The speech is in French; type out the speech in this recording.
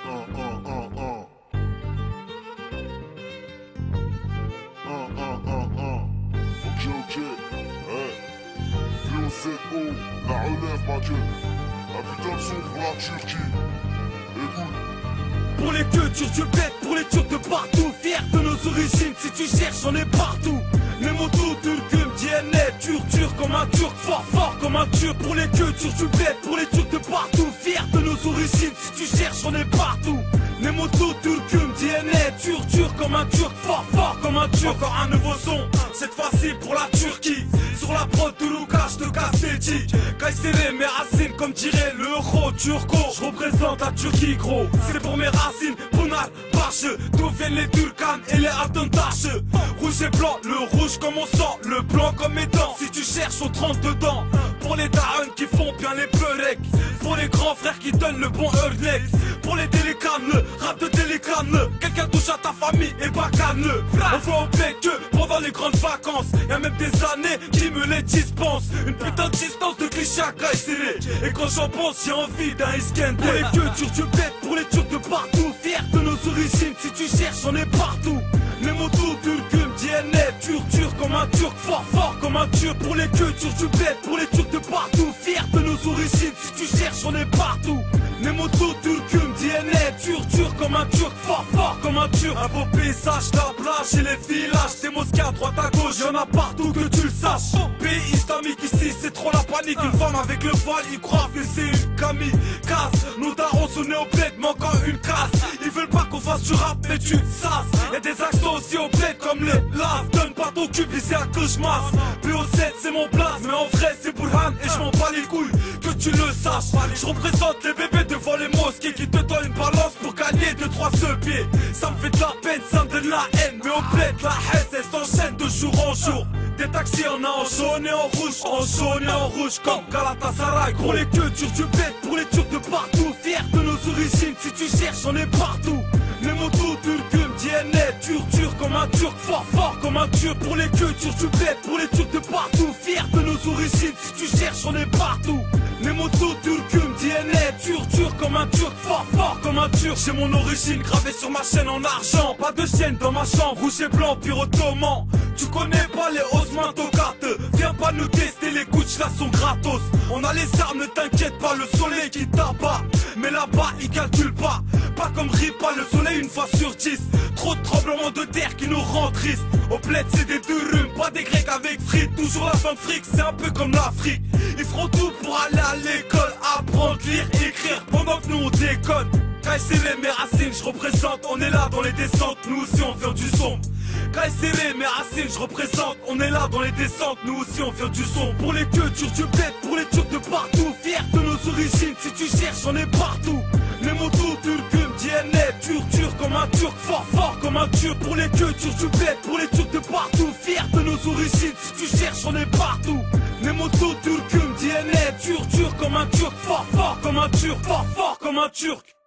Ok, VOZO, la relève, ma gueule. Un putain de son pour la Turquie. Écoute. Pour les cultures du bled, pour les Turcs de partout, fiers de nos origines, si tu cherches on est partout. Les motos, Turcum, DNA, turc comme un turc, fort comme un turc. Pour les cultures du bled, pour les Turcs de partout, fiers de nos origines, si tu cherches on est partout. Les motos, Turcum, DNA, turc comme un turc, fort comme un turc. Encore un nouveau son, cette fois-ci pour la Turquie. Sur la prod de Lucas, je te casse les dits. Kayseri, mes racines, comme dirait l'euro turco. Je représente la Turquie, gros. C'est pour mes racines, Bonar, Bache. D'où viennent les Turcanes et les Atontaches. Rouge et blanc, le rouge comme mon sang, le blanc comme mes dents. Si tu cherches, on trempe dedans. Pour les darons qui font bien les peureks. Pour les grands frères qui donnent le bon earnex. Pour les délicanes, le rap de délicane. Quelqu'un touche à ta famille et bacane. On voit au bec que pendant les grandes vacances, y'a même des années qui me les dispensent. Une putain de distance de cliché à Kayseri. Et quand j'en pense, j'ai envie d'un Iskender. Pour les cultures du bled, pour les Turcs de partout, fiers de nos origines, si tu cherches, on est partout. Les motos, Turcum, DNA, turc comme un turc, fort comme un turc. Pour les cultures du bled, pour les Turcs de partout, fiers de nos origines, si tu cherches, on est partout. Les motos, Turcum, DNA, turc comme un turc, fort comme un turc. Un beau paysage, la plage et les villages, des mosquées à droite à gauche, y'en a partout que tu le saches. Pays islamique ici, c'est trop la panique. Une femme avec le voile, ils croient que c'est une camille. Casse, nos darons sont nés au bled, manquant une casse. Ils veulent pas qu'on fasse du rap, mais tu sasses. Y'a des accents aussi au bled comme les laves. Donne pas ton cul, c'est à que je masse. PO7 c'est mon place, mais en vrai c'est Burhan et je m'en bats les couilles, que tu le saches. Je représente les bébés devant les mosquées qui te donnent une balance pour gagner 2-3 seul pieds. Ça me fait de la peine, ça me donne la haine, mais au bled la haine elle s'enchaîne de jour en jour. Des taxis on a en jaune et en rouge, comme Galatasaray. Pour les cultures du bled, pour les Turcs de partout, fiers de nos origines, si tu cherches on est partout. Les motos, Turcum, DNA, turc comme un turc, fort comme un turc. Pour les cultures du bled, pour les Turcs de partout, fiers de nos origines, si tu cherches on est partout. Les motos, Turcum, DNA, turc comme un turc, fort comme un turc. J'ai mon origine gravée sur ma chaîne en argent. Pas de chaîne dans ma chambre, rouge et blanc, pire ottoman. Tu connais pas les Osman Tokat. Viens pas nous tester, les couches là sont gratos. On a les armes, ne t'inquiète pas, le soleil qui t'abat. Mais là-bas, ils calculent pas. Pas comme Ripa, le soleil une fois sur 10. Trop de tremblements de terre qui nous rendent tristes. Au bled, c'est des durum, pas des grecs avec frites. Toujours la fin de fric, c'est un peu comme l'Afrique. Ils feront tout pour aller à l'école, apprendre, lire, écrire, pendant que nous on déconne. Kayseri, mes racines, je représente, on est là dans les descentes, nous aussi on vient du sombre. Kayseri, mes racines, je représente, on est là dans les descentes, nous aussi on vient du sombre. Pour les cultures du bled, pour les Turcs de partout, fiers de nos origines, si tu cherches on est partout. Les motos, Turcum, DNA, turc comme un turc, fort comme un turc. Pour les cultures du bled, pour les Turcs de partout, fiers de nos origines, si tu cherches on est partout. Les motos, Turcum, DNA, turc comme un turc, fort comme un turc, fort comme un turc.